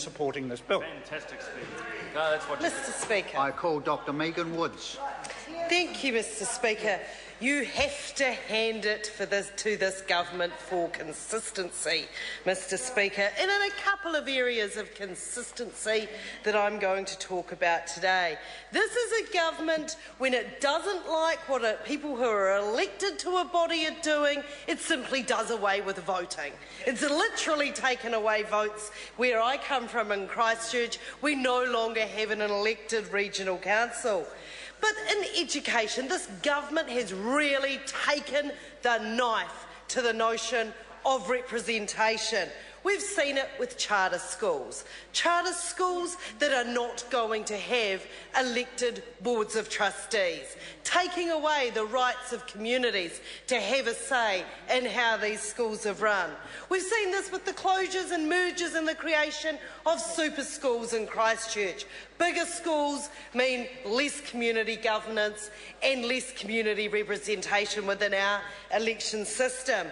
supporting this bill. Fantastic speaker. No, that's what Mr. Speaker. I call Dr Megan Woods. Thank you, Mr. Speaker. You have to hand it to this government for consistency, Mr. Speaker, and in a couple of areas of consistency that I'm going to talk about today. This is a government, when it doesn't like what people who are elected to a body are doing, it simply does away with voting. It's literally taken away votes. Where I come from in Christchurch, we no longer have an elected regional council. But in education, this government has really taken the knife to the notion of representation. We've seen it with charter schools that are not going to have elected boards of trustees, taking away the rights of communities to have a say in how these schools are run. We've seen this with the closures and mergers and the creation of super schools in Christchurch. Bigger schools mean less community governance and less community representation within our election system.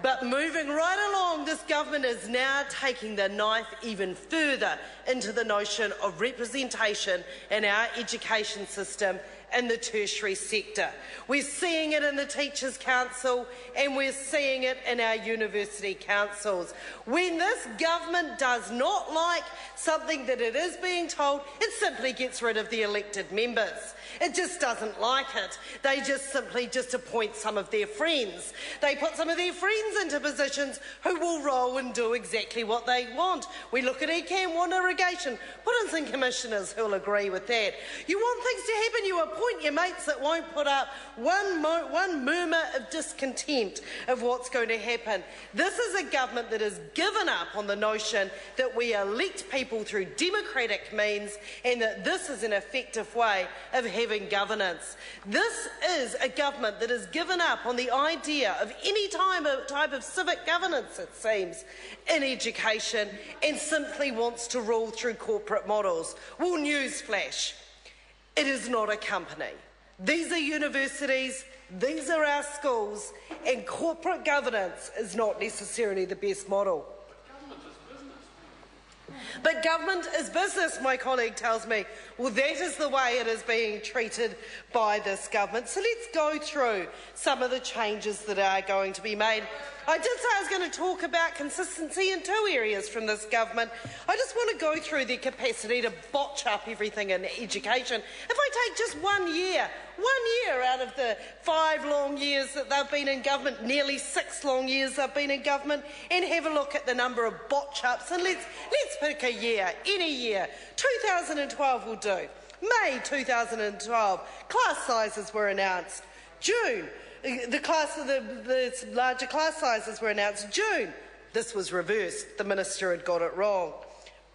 But moving right along, this government is now taking the knife even further into the notion of representation in our education system in the tertiary sector. We're seeing it in the Teachers' Council and we're seeing it in our university councils. When this government does not like something that it is being told, it simply gets rid of the elected members. It just doesn't like it. They just simply appoint some of their friends. They put some of their friends into positions who will roll and do exactly what they want. We look at ECAM, want irrigation, put in some commissioners who will agree with that. You want things to happen, you appoint your mates that won't put up one murmur of discontent of what's going to happen. This is a government that has given up on the notion that we elect people through democratic means and that this is an effective way of having governance. This is a government that has given up on the idea of any type of civic governance, it seems, in education and simply wants to rule through corporate models. Well, newsflash, it is not a company. These are universities, these are our schools, and corporate governance is not necessarily the best model. But government is business, my colleague tells me. Well, that is the way it is being treated by this government. So let's go through some of the changes that are going to be made. I did say I was going to talk about consistency in two areas from this government. I just want to go through their capacity to botch up everything in education. If I take just 1 year out of the 5 long years that they've been in government, nearly 6 long years they've been in government, and have a look at the number of botch-ups, and let's pick a year, any year. 2012 will do. May 2012, class sizes were announced. June, the larger class sizes were announced. June, this was reversed. The minister had got it wrong.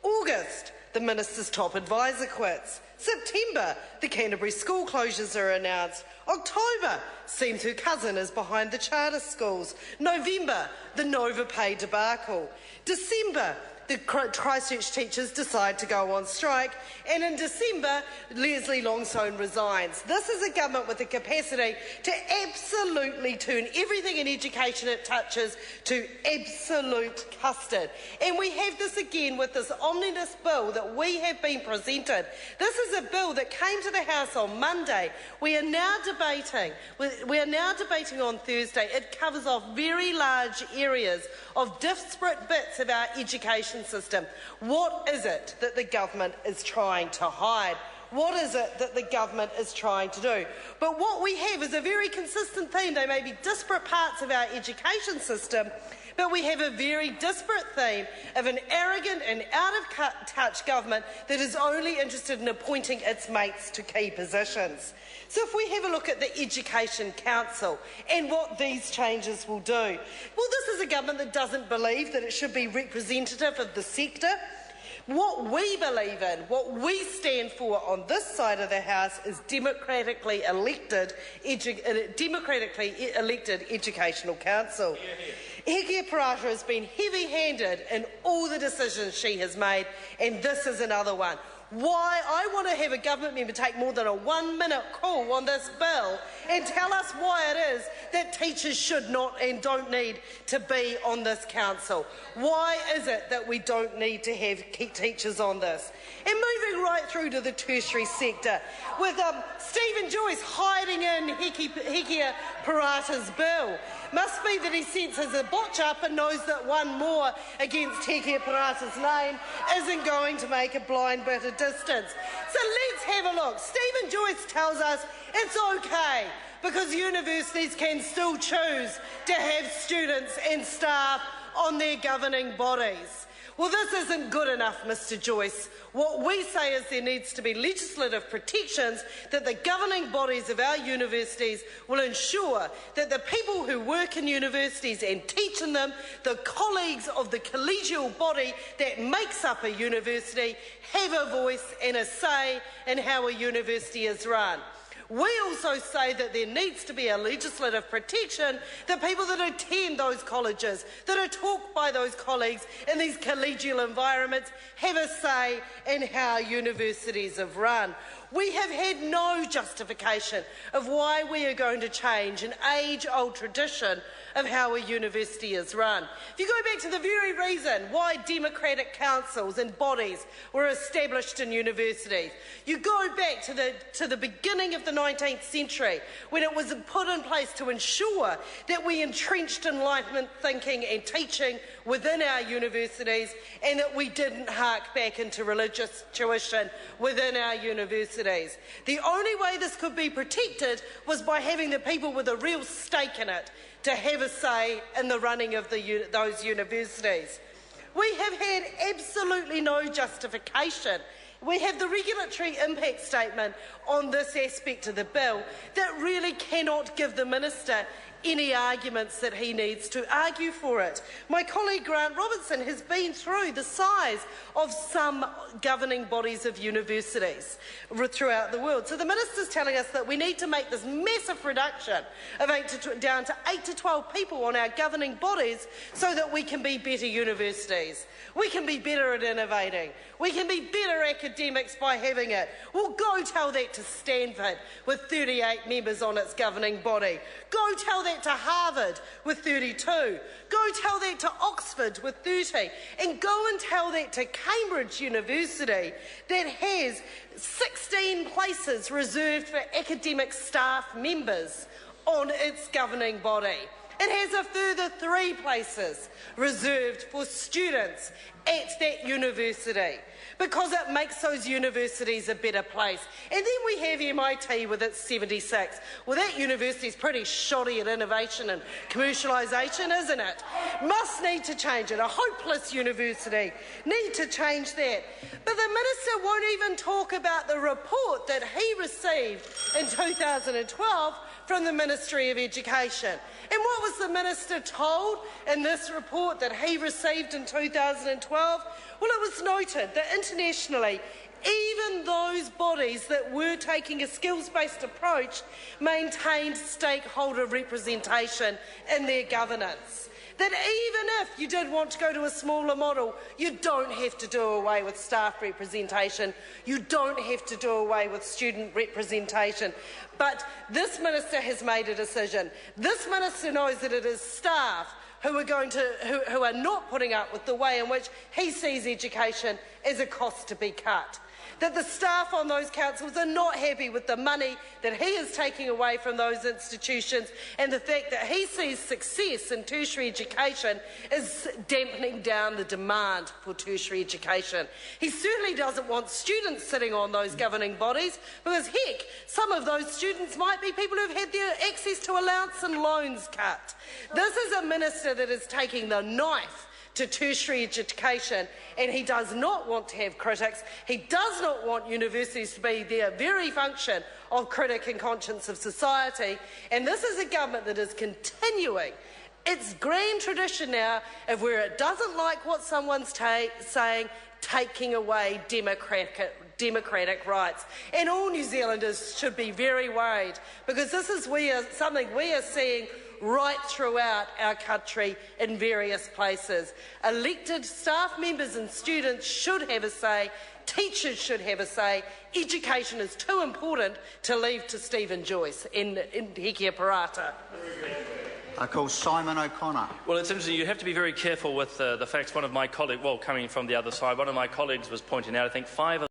August, the minister's top advisor quits. September, the Canterbury school closures are announced. October, seems her cousin is behind the charter schools. November, the Nova Pay debacle. December, the Christchurch teachers decide to go on strike, and in December, Leslie Longstone resigns. This is a government with the capacity to absolutely turn everything in education it touches to absolute custard. And we have this again with this omnibus bill that we have been presented. This is a bill that came to the House on Monday. We are now debating on Thursday. It covers off very large areas of disparate bits of our education system. What is it that the government is trying to hide? What is it that the government is trying to do? But what we have is a very consistent theme. They may be disparate parts of our education system, but we have a very disparate theme of an arrogant and out-of-touch government that is only interested in appointing its mates to key positions. So if we have a look at the Education Council and what these changes will do, well, this is a government that doesn't believe that it should be representative of the sector. What we believe in, what we stand for on this side of the House is democratically elected Educational Council. Hekia Parata has been heavy-handed in all the decisions she has made, and this is another one. why I want to have a government member take more than a 1-minute call on this bill and tell us why it is that teachers should not and don't need to be on this council. Why is it that we don't need to have teachers on this? And moving right through to the tertiary sector, with Stephen Joyce hiding in Hekia Parata's bill. Must be that he senses a botch up and knows that one more against Hekia Parata's name isn't going to make a blind bit of distance. So let's have a look. Stephen Joyce tells us it's okay because universities can still choose to have students and staff on their governing bodies. Well, this isn't good enough, Mr. Joyce. What we say is there needs to be legislative protections that the governing bodies of our universities will ensure that the people who work in universities and teach in them, the colleagues of the collegial body that makes up a university, have a voice and a say in how a university is run. We also say that there needs to be a legislative protection that people that attend those colleges, that are taught by those colleagues in these collegial environments, have a say in how universities are run. We have had no justification of why we are going to change an age-old tradition of how a university is run. If you go back to the very reason why democratic councils and bodies were established in universities, you go back to the beginning of the 19th century when it was put in place to ensure that we entrenched Enlightenment thinking and teaching within our universities and that we didn't hark back into religious tuition within our universities. The only way this could be protected was by having the people with a real stake in it to have a say in the running of those universities. We have had absolutely no justification. We have the regulatory impact statement on this aspect of the bill that really cannot give the minister any arguments that he needs to argue for it. My colleague Grant Robertson has been through the size of some governing bodies of universities throughout the world. So the minister's telling us that we need to make this massive reduction of down to 8 to 12 people on our governing bodies so that we can be better universities. We can be better at innovating. We can be better academics by having it. Well, go tell that to Stanford with 38 members on its governing body. Go tell that to Harvard with 32. Go tell that to Oxford with 30. And go and tell that to Cambridge University that has 16 places reserved for academic staff members on its governing body. It has a further 3 places reserved for students at that university because it makes those universities a better place. And then we have MIT with its 76. Well, that university is pretty shoddy at innovation and commercialisation, isn't it? Must need to change it. A hopeless university. Need to change that. But the minister won't even talk about the report that he received in 2012 from the Ministry of Education. And what was the minister told in this report that he received in 2012? Well, it was noted that internationally, even those bodies that were taking a skills-based approach maintained stakeholder representation in their governance. That even if you did want to go to a smaller model, you don't have to do away with staff representation. You don't have to do away with student representation. But this minister has made a decision. This minister knows that it is staff who are not putting up with the way in which he sees education as a cost to be cut. That the staff on those councils are not happy with the money that he is taking away from those institutions and the fact that he sees success in tertiary education is dampening down the demand for tertiary education. He certainly doesn't want students sitting on those governing bodies because, heck, some of those students might be people who've had their access to allowance and loans cut. This is a minister that is taking the knife to tertiary education, and he does not want to have critics. He does not want universities to be their very function of critic and conscience of society. And this is a government that is continuing its grand tradition now of where it doesn't like what someone's saying, taking away democratic rights. And all New Zealanders should be very worried because this is something we are seeing right throughout our country in various places. Elected staff members and students should have a say. Teachers should have a say. Education is too important to leave to Stephen Joyce and Hekia Parata. I call Simon O'Connor. Well, it's interesting. You have to be very careful with the facts. One of my colleagues, well, coming from the other side, one of my colleagues was pointing out, I think 5